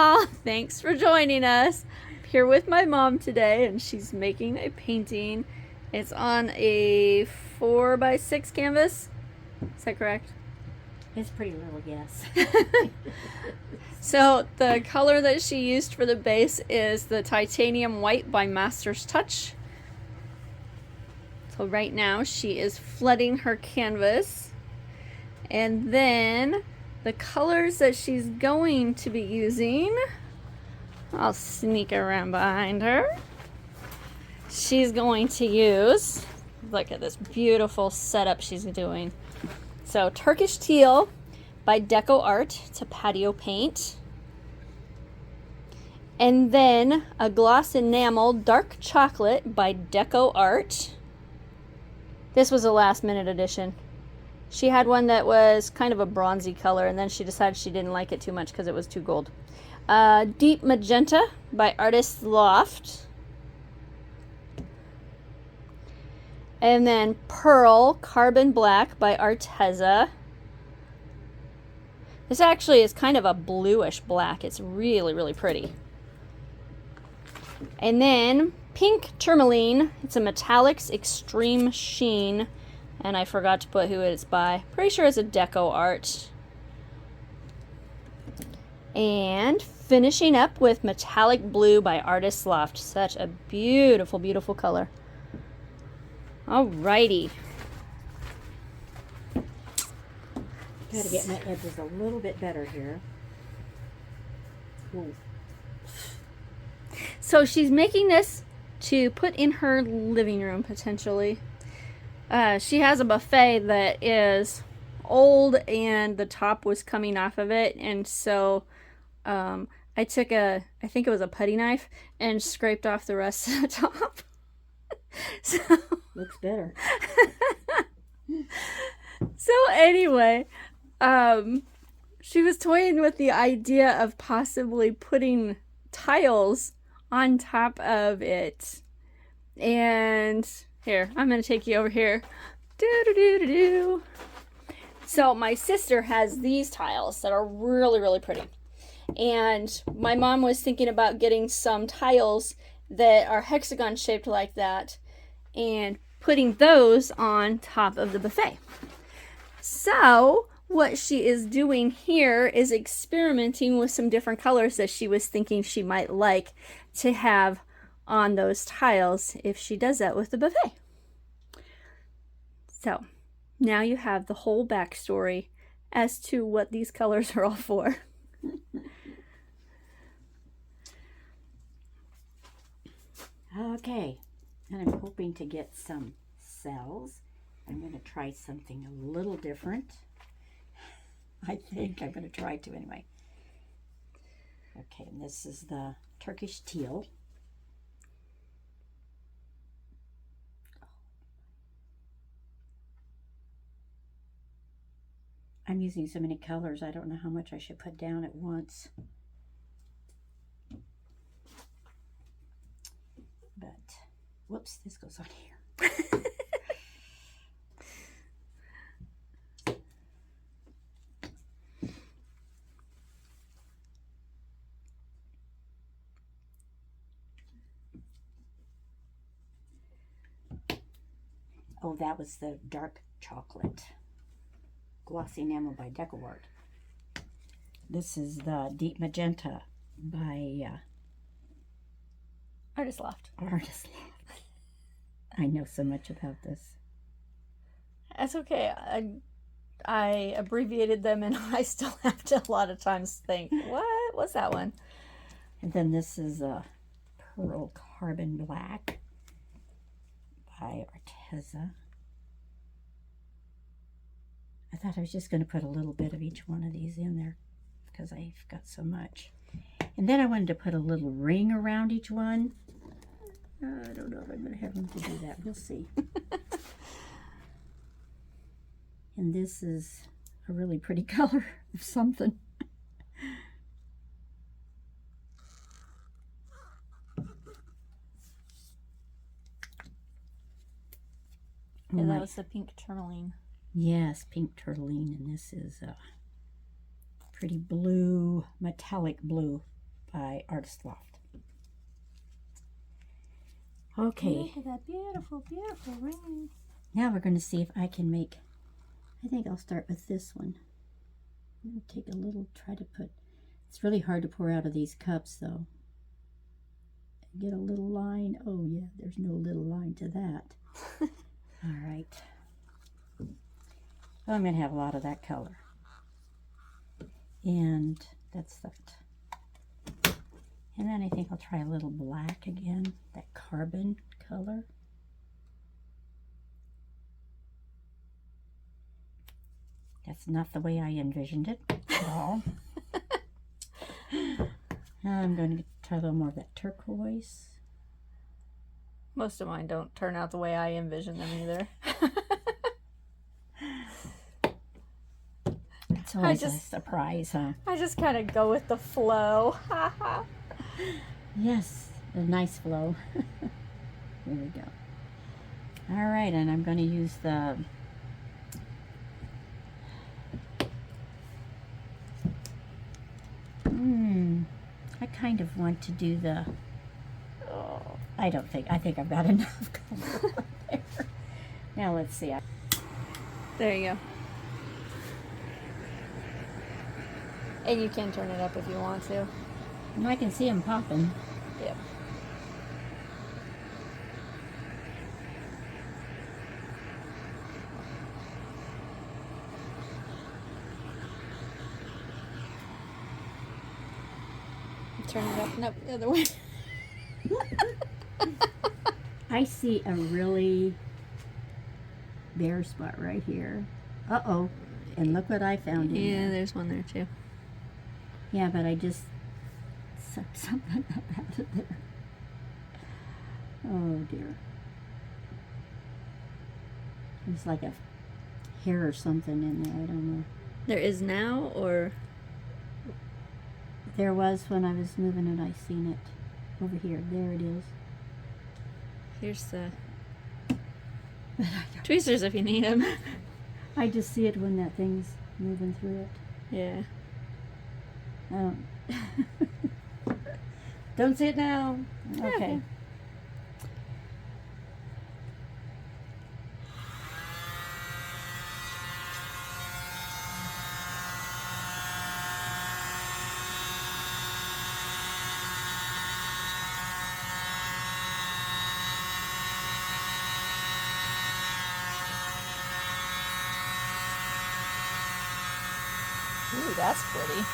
y'all. Thanks for joining us. I'm here with my mom today, and she's making a painting. It's on a 4x6 canvas. Is that correct? It's pretty little, yes. So the color that she used for the base is the Titanium White by Master's Touch. So right now she is flooding her canvas. And then the colors that she's going to be using, I'll sneak around behind her. She's going to use, look at this beautiful setup she's doing. So Turkish Teal by DecoArt. It's a patio paint. And then a gloss enamel dark chocolate by DecoArt. This was a last minute addition. She had one that was kind of a bronzy color, and then she decided she didn't like it too much because it was too gold. Deep Magenta by Loft. And then Pearl Carbon Black by Arteza. This actually is kind of a bluish black. It's really, really pretty. And then Pink Tourmaline. It's a Metallics Extreme Sheen. And I forgot to put who it's by. Pretty sure it's a DecoArt. And finishing up with Metallic Blue by Loft. Such a beautiful, beautiful color. Alrighty. Gotta get my edges a little bit better here. Ooh. So she's making this to put in her living room, potentially. She has a buffet that is old and the top was coming off of it, and so I took I think it was a putty knife, and scraped off the rest of the top. So looks better. So anyway, she was toying with the idea of possibly putting tiles on top of it. And here, I'm going to take you over here. Do-do-do-do-do. So my sister has these tiles that are really, really pretty. And my mom was thinking about getting some tiles that are hexagon shaped like that and putting those on top of the buffet. So what she is doing here is experimenting with some different colors that she was thinking she might like to have on those tiles if she does that with the buffet. So now you have the whole backstory as to what these colors are all for. Okay, and I'm hoping to get some cells. I'm going to try something a little different. I think I'm going to try to anyway. Okay, and this is the Turkish Teal. I'm using so many colors, I don't know how much I should put down at once. But, whoops, this goes on here. Oh, that was the dark chocolate. Glossy Enamel by DecoArt. This is the Deep Magenta by Loft. Loft. I know so much about this. That's okay. I abbreviated them, and I still have to a lot of times think, what was that one? And then this is a Pearl Carbon Black by Arteza. I thought I was just going to put a little bit of each one of these in there because I've got so much. And then I wanted to put a little ring around each one. I don't know if I'm going to have room to do that. We'll see. And this is a really pretty color of something. And that was the Pink Tourmaline. Yes, Pink Tourmaline, and this is a pretty blue, metallic blue. by Artist Loft. Okay. Look at that beautiful, beautiful ring. Now we're going to see if I can make, I think I'll start with this one. I'm going to take a little, try to put, it's really hard to pour out of these cups though. Get a little line. Oh yeah, there's no little line to that. All right. Oh, I'm going to have a lot of that color. And that's that. And then I think I'll try a little black again, that carbon color. That's not the way I envisioned it at all. Now I'm going to try a little more of that turquoise. Most of mine don't turn out the way I envision them either. It's always a surprise, huh? I just kind of go with the flow. Yes, a nice flow. Here we go. All right, and I'm going to use the I kind of want to do the I think I've got enough color there. Now let's see. There you go. And you can turn it up if you want to. And I can see them popping. Yep. Turn it up. Nope, the other way. I see a really bare spot right here. Uh-oh. And look what I found in Yeah, there. there's one there too. Yeah, but I just sucked something up out of there. Oh dear. It's like a hair or something in there. I don't know. There is now, or? There was when I was moving it. I seen it over here. There it is. Here's the tweezers if you need them. I just see it when that thing's moving through it. Yeah. Don't see it now. Okay. Ooh, that's pretty.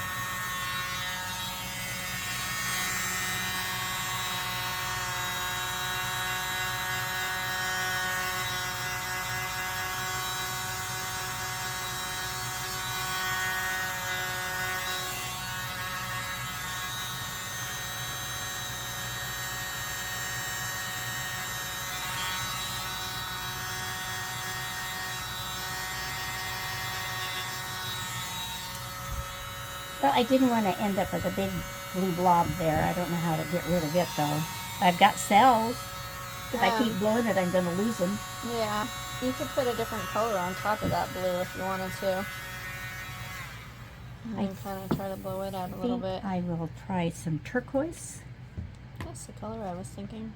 Well, I didn't want to end up with a big blue blob there. I don't know how to get rid of it, though. I've got cells. If I keep blowing it, I'm going to lose them. Yeah. You could put a different color on top of that blue if you wanted to. And kind of try to blow it out a little bit. I will try some turquoise. That's the color I was thinking.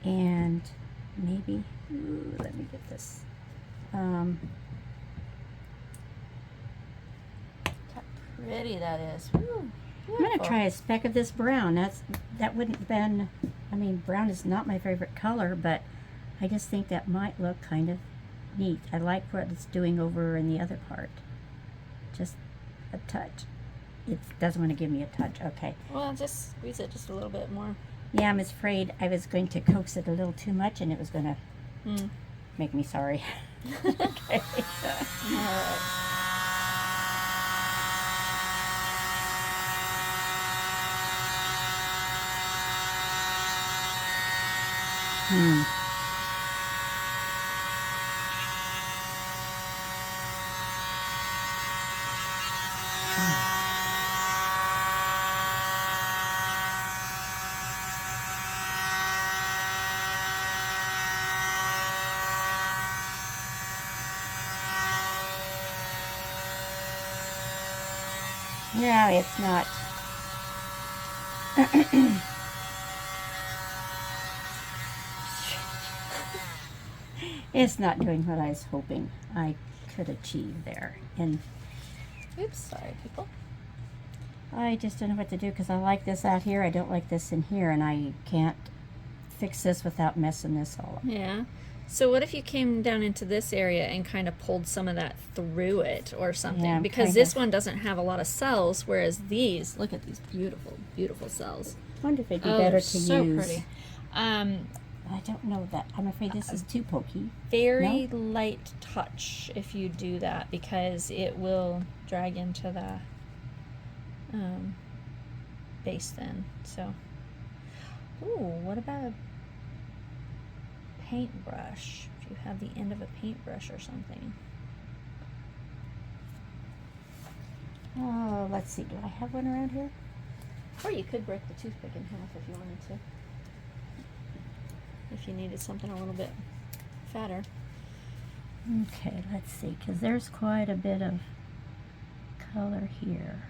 And maybe, let me get this. How pretty that is. Woo, I'm going to try a speck of this brown. That wouldn't have been, I mean, brown is not my favorite color, but I just think that might look kind of neat. I like what it's doing over in the other part. Just a touch. It doesn't want to give me a touch. Okay. Well, just squeeze it just a little bit more. Yeah, I'm afraid I was going to coax it a little too much and it was going to make me sorry. Okay. All right. No, it's not. It's not doing what I was hoping I could achieve there. And Oops, sorry, people. I just don't know what to do because I like this out here. I don't like this in here, and I can't fix this without messing this all up. Yeah. So what if you came down into this area and kind of pulled some of that through it or something? Yeah, because this one doesn't have a lot of cells, whereas these, look at these beautiful, beautiful cells. I wonder if it'd be Oh, better they're to so use. pretty. I don't know that. I'm afraid this is too pokey. Very light touch if you do that, because it will drag into the base then. So, ooh, what about a paintbrush? If you have the end of a paintbrush or something. Oh, let's see. Do I have one around here? Or you could break the toothpick in half if you wanted to. If you needed something a little bit fatter. Okay, let's see. Because there's quite a bit of color here.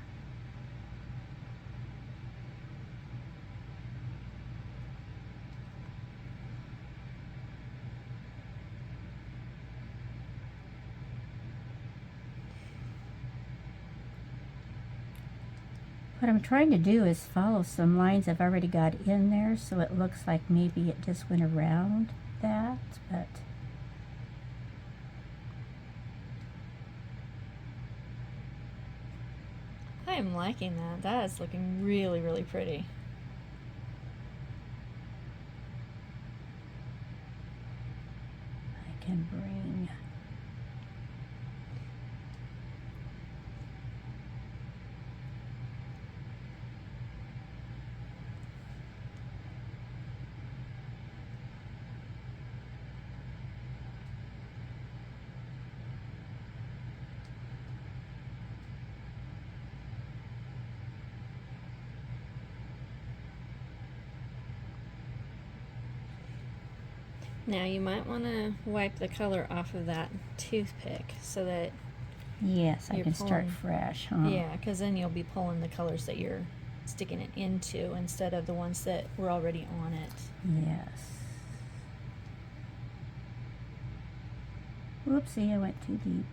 What I'm trying to do is follow some lines I've already got in there, so it looks like maybe it just went around that, but I am liking that. That is looking really, really pretty. I can bring Now you might want to wipe the color off of that toothpick so that yes, I you're can start pulling- fresh, huh? yeah, because then you'll be pulling the colors that you're sticking it into instead of the ones that were already on it. Yes. Whoopsie, I went too deep.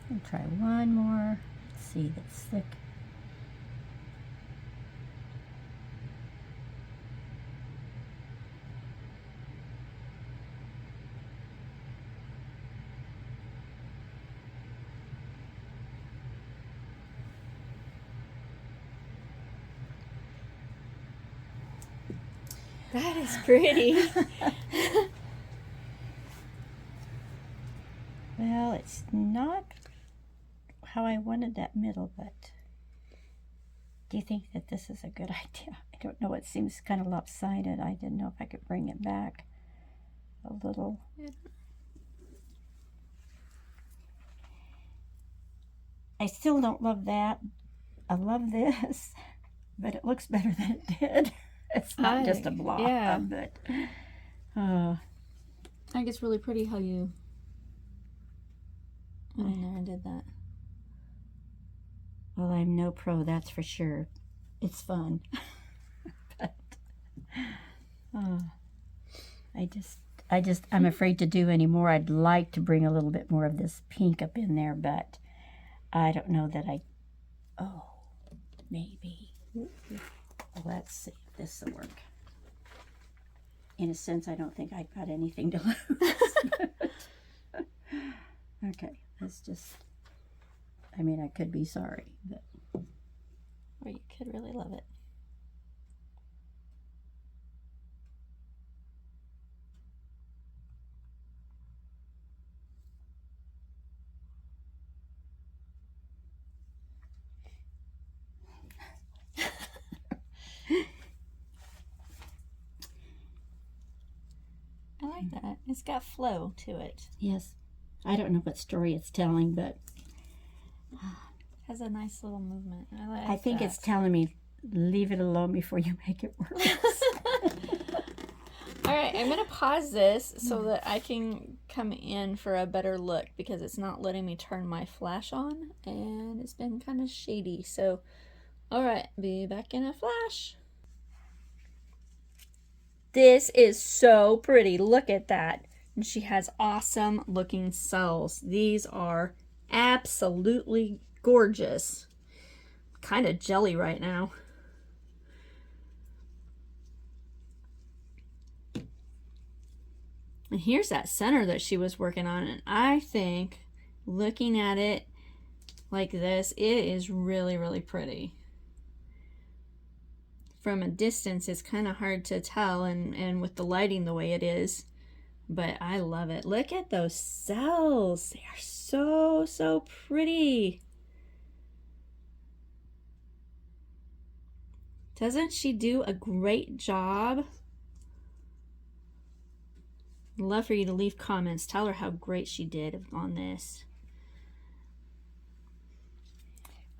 I'll try one more. Let's see, that's thick. That is pretty. Well, it's not how I wanted that middle, but do you think that this is a good idea? I don't know. It seems kind of lopsided. I didn't know if I could bring it back a little. Yeah. I still don't love that. I love this, but it looks better than it did. It's not just a blob, yeah. but I think it's really pretty how you went in there and did that. well, I'm no pro, that's for sure. It's fun. But I'm afraid to do any more. I'd like to bring a little bit more of this pink up in there, but I don't know that maybe. Let's see if this will work. In a sense, I don't think I've got anything to lose. Okay, let's just, I mean, I could be sorry, but. Or you could really love it. I like that. It's got flow to it. Yes. I don't know what story it's telling, but Has a nice little movement. I think it's telling me, leave it alone before you make it worse. All right, I'm going to pause this so that I can come in for a better look because it's not letting me turn my flash on and it's been kind of shady. So, all right, be back in a flash. This is so pretty. Look at that. And she has awesome looking cells. These are absolutely gorgeous. Kind of jelly right now. And here's that center that she was working on, and I think looking at it like this, it is really, really pretty. From a distance, it's kind of hard to tell, and with the lighting the way it is, but I love it. Look at those cells. They are so, so pretty. Doesn't she do a great job? I'd love for you to leave comments. Tell her how great she did on this.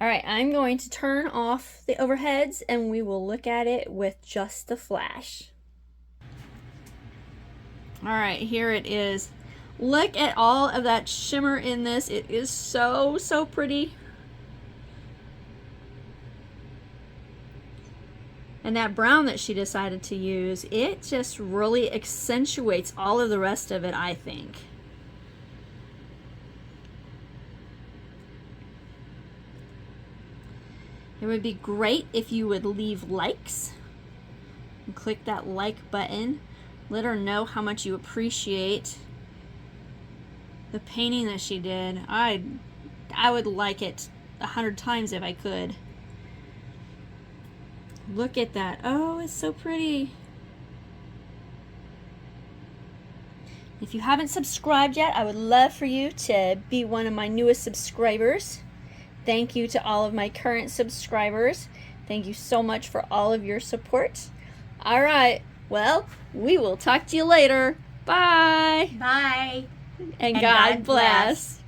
All right, I'm going to turn off the overheads and we will look at it with just the flash. All right, here it is. Look at all of that shimmer in this. It is so, so pretty. And that brown that she decided to use, it just really accentuates all of the rest of it, I think. It would be great if you would leave likes and click that like button. Let her know how much you appreciate the painting that she did. I would like it 100 times if I could. Look at that. Oh, it's so pretty. If you haven't subscribed yet, I would love for you to be one of my newest subscribers. Thank you to all of my current subscribers. Thank you so much for all of your support. All right. Well, we will talk to you later. Bye. Bye. And God bless.